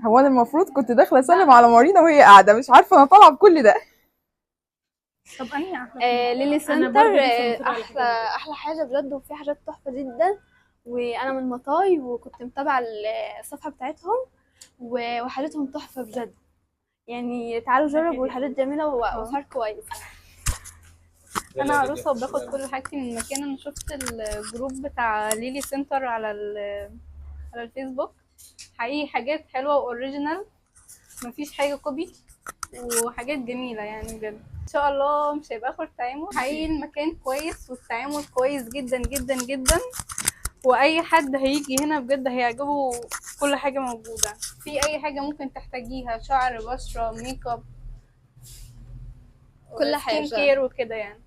هو انا المفروض كنت داخله اسلم على مارينا وهي قاعده، مش عارفه انا طالعه بكل ده. طب انهي احلى؟ ليلي انا سنتر برضه لسه متابعه احلى احلى حاجه بجد، وفي حاجات تحفه جدا. وانا من مطاي وكنت متابعه الصفحه بتاعتهم، وحاجتهم تحفه بجد. يعني تعالوا جربوا، الحاجات جميله واسعار كويس. انا عروسه وباخد كل حاجتي من مكان. انا شفت الجروب بتاع ليلي سنتر على الفيسبوك، حقيقي حاجات حلوه واوريجينال، مفيش حاجه كوبي، وحاجات جميله يعني بجد. ان شاء الله مش هيبقى اخر تعامل، حقيقي المكان كويس والتعامل كويس جدا جدا جدا، واي حد هيجي هنا بجد هيعجبه. كل حاجه موجوده، في اي حاجه ممكن تحتاجيها، شعر، بشره، ميك اب، كل سكين حاجه. كير وكده يعني.